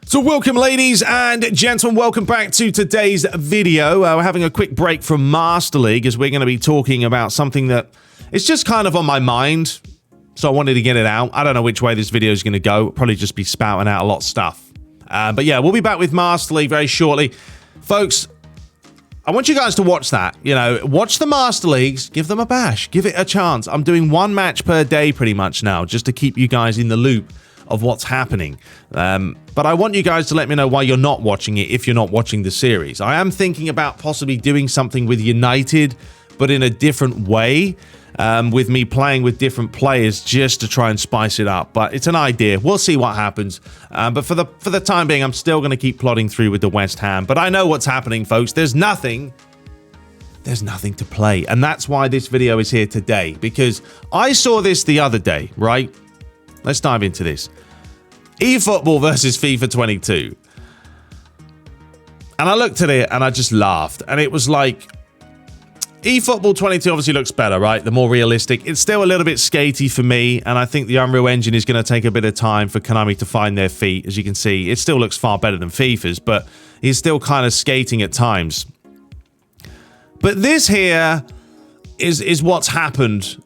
So welcome, ladies and gentlemen, welcome back to today's video. We're having a quick break from Master League as we're going to be talking about something that is just kind of on my mind. So I wanted to get it out. I don't know which way this video is going to go. It'll probably just be spouting out a lot of stuff. But yeah, we'll be back with Master League very shortly. Folks, I want you guys to watch that. You know, watch the Master Leagues, give them a bash, give it a chance. I'm doing one match per day pretty much now, just to keep you guys in the loop of what's happening. But I want you guys to let me know why you're not watching it if you're not watching the series. I am thinking about possibly doing something with United, but in a different way, with me playing with different players just to try and spice it up. But it's an idea. We'll see what happens. But for the time being, I'm still going to keep plodding through with the West Ham. But I know what's happening, folks. There's nothing to play. And that's why this video is here today. Because I saw this the other day, right? Let's dive into this. eFootball versus FIFA 22. And I looked at it and I just laughed. And it was like, eFootball 22 obviously looks better, right? The more realistic. It's still a little bit skatey for me. And I think the Unreal Engine is going to take a bit of time for Konami to find their feet. As you can see, it still looks far better than FIFA's, but he's still kind of skating at times. But this here is what's happened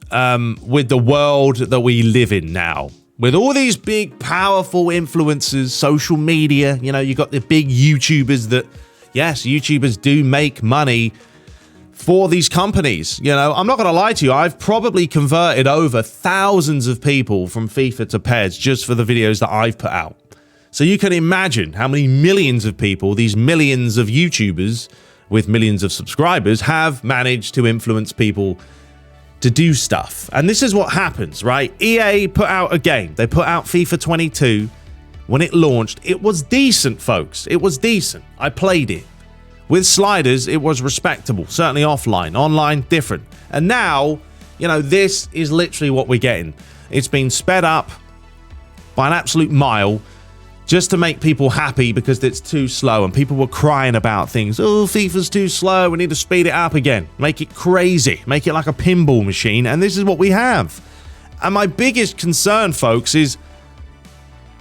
with the world that we live in now. With all these big, powerful influencers, social media, you know, you got the big YouTubers that, yes, YouTubers do make money for these companies. You know, I'm not going to lie to you. I've probably converted over thousands of people from FIFA to PES just for the videos that I've put out. So you can imagine how many millions of people, these millions of YouTubers with millions of subscribers, have managed to influence people to do stuff. And this is what happens, right? EA put out a game. They put out FIFA 22 when it launched. It was decent, folks. It was decent. I played it. With sliders, it was respectable. Certainly offline. Online, different. And now, you know, this is literally what we're getting. It's been sped up by an absolute mile just to make people happy because it's too slow. And people were crying about things. Oh, FIFA's too slow. We need to speed it up again. Make it crazy. Make it like a pinball machine. And this is what we have. And my biggest concern, folks, is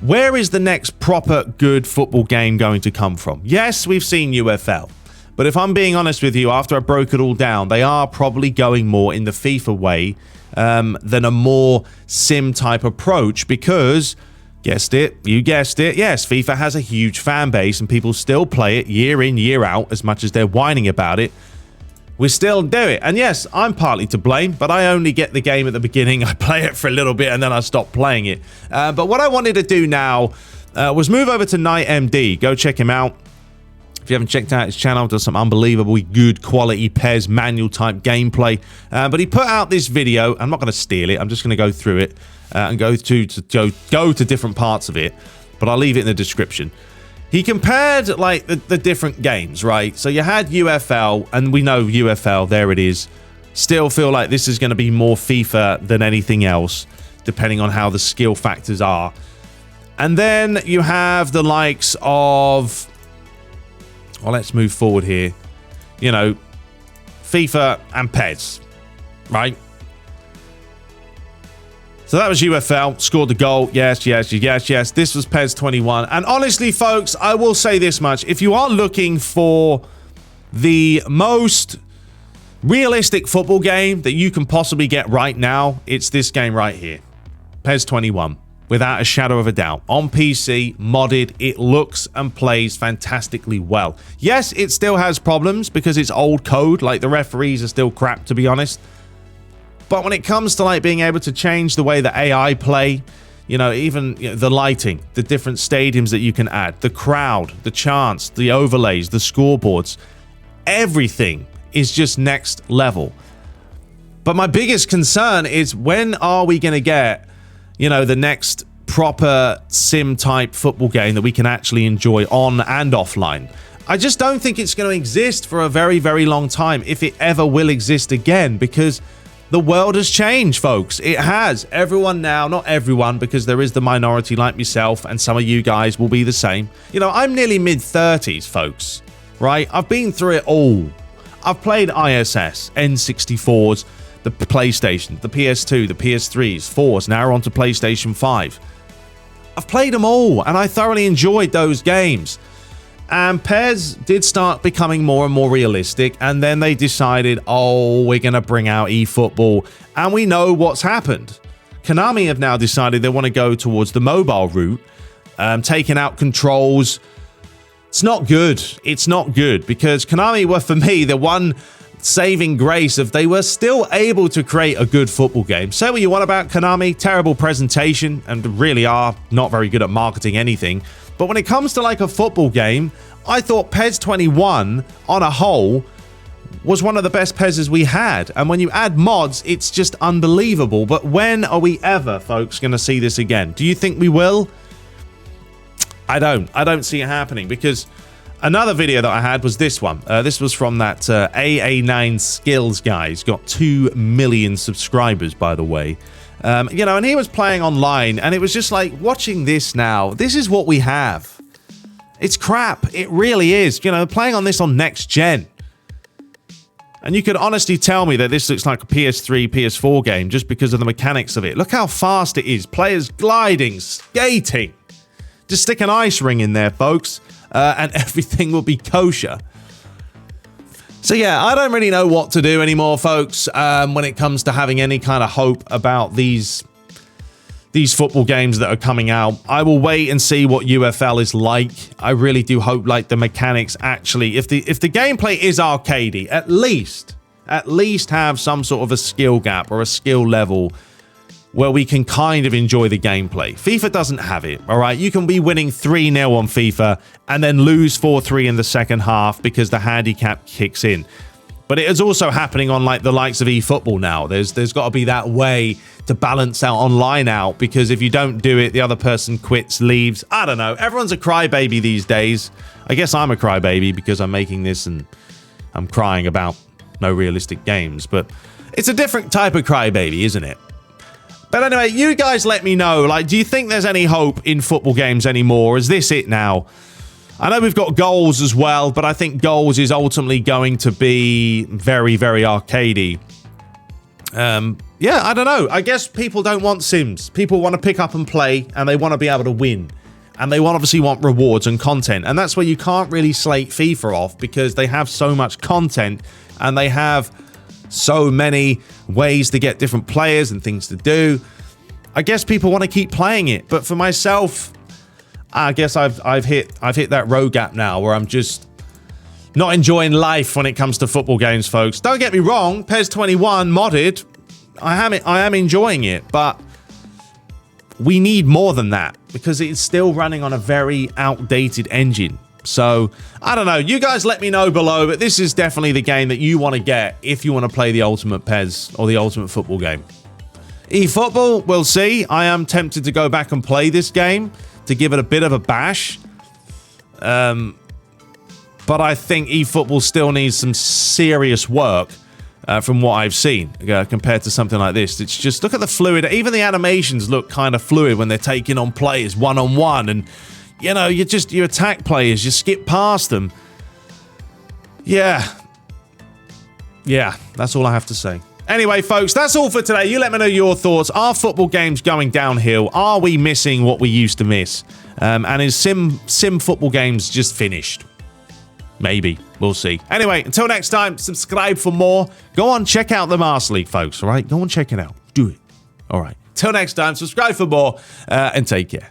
where is the next proper good football game going to come from? Yes, we've seen UFL. But if I'm being honest with you, after I broke it all down, they are probably going more in the FIFA way than a more sim type approach because, guessed it, you guessed it, yes, FIFA has a huge fan base and people still play it year in, year out, as much as they're whining about it. We still do it. And yes, I'm partly to blame, but I only get the game at the beginning. I play it for a little bit and then I stop playing it. But what I wanted to do now was move over to NightMD. Go check him out. If you haven't checked out his channel, does some unbelievably good quality PES manual type gameplay. But he put out this video. I'm not going to steal it. I'm just going to go through it and go to different parts of it. But I'll leave it in the description. He compared like the different games, right? So you had UFL, and we know UFL, there it is. Still feel like this is going to be more FIFA than anything else, depending on how the skill factors are. And then you have the likes of, well, let's move forward here. You know, FIFA and PES, right? So that was UFL, scored the goal. Yes, yes, yes, yes. This was PES 21. And honestly, folks, I will say this much. If you are looking for the most realistic football game that you can possibly get right now, it's this game right here. PES 21. Without a shadow of a doubt. On PC, modded, it looks and plays fantastically well. Yes, it still has problems because it's old code. Like, the referees are still crap, to be honest. But when it comes to like being able to change the way that AI play, you know, even the lighting, the different stadiums that you can add, the crowd, the chants, the overlays, the scoreboards, everything is just next level. But my biggest concern is, when are we going to get, you know, the next proper sim type football game that we can actually enjoy on and offline? I just don't think it's going to exist for a very, very long time, if it ever will exist again, because the world has changed, folks. It has. Everyone now, not everyone, because there is the minority like myself, and some of you guys will be the same. You know, I'm nearly mid-30s, folks, right? I've been through it all. I've played ISS, N64s, the PlayStation, the PS2, the PS3s, 4s, now we're on to PlayStation 5. I've played them all, and I thoroughly enjoyed those games. And PES did start becoming more and more realistic, and then they decided, oh, we're going to bring out eFootball, and we know what's happened. Konami have now decided they want to go towards the mobile route, taking out controls. It's not good. It's not good, because Konami were, for me, the one saving grace of they were still able to create a good football game. Say what you want about Konami, terrible presentation, and really are not very good at marketing anything. But when it comes to like a football game, I thought PES 21 on a whole was one of the best PESs we had. And when you add mods, it's just unbelievable. But when are we ever, folks, going to see this again? Do you think we will? I don't see it happening, because another video that I had was this one. This was from that AA9 Skills guy. He's got 2 million subscribers, by the way. You know, and he was playing online, and it was just like, watching this now, this is what we have. It's crap. It really is. You know, playing on this on next gen. And you could honestly tell me that this looks like a PS3, PS4 game just because of the mechanics of it. Look how fast it is. Players gliding, skating. Just stick an ice ring in there, folks, and everything will be kosher. So yeah, I don't really know what to do anymore, folks, when it comes to having any kind of hope about these football games that are coming out. I will wait and see what UFL is like. I really do hope like the mechanics actually, if the gameplay is arcadey, at least have some sort of a skill gap or a skill level where we can kind of enjoy the gameplay. FIFA doesn't have it, all right? You can be winning 3-0 on FIFA and then lose 4-3 in the second half because the handicap kicks in. But it is also happening on like the likes of eFootball now. There's got to be that way to balance out online out, because if you don't do it, the other person quits, leaves. I don't know. Everyone's a crybaby these days. I guess I'm a crybaby because I'm making this and I'm crying about no realistic games. But it's a different type of crybaby, isn't it? But anyway, you guys let me know, like, do you think there's any hope in football games anymore? Is this it now? I know we've got goals as well, but I think goals is ultimately going to be very, very arcadey. Yeah, I don't know. I guess people don't want sims. People want to pick up and play, and they want to be able to win. And they obviously want rewards and content. And that's where you can't really slate FIFA off, because they have so much content, and they have so many ways to get different players and things to do. I guess people want to keep playing it, but for myself, I guess I've hit that road gap now where I'm just not enjoying life when it comes to football games, folks. Don't get me wrong, PES 21 modded, I am enjoying it, but we need more than that, because it's still running on a very outdated engine. So, I don't know. You guys let me know below, but this is definitely the game that you want to get if you want to play the Ultimate PES or the Ultimate Football game. eFootball, we'll see. I am tempted to go back and play this game to give it a bit of a bash. But I think eFootball still needs some serious work from what I've seen compared to something like this. It's just, look at the fluid. Even the animations look kind of fluid when they're taking on players one-on-one, and you know, you attack players, you skip past them. Yeah, that's all I have to say. Anyway, folks, that's all for today. You let me know your thoughts. Are football games going downhill? Are we missing what we used to miss? And is sim football games just finished? Maybe. We'll see. Anyway, until next time, subscribe for more. Go on, check out the Master League, folks, all right? Go on, check it out. Do it. All right. Till next time, subscribe for more, and take care.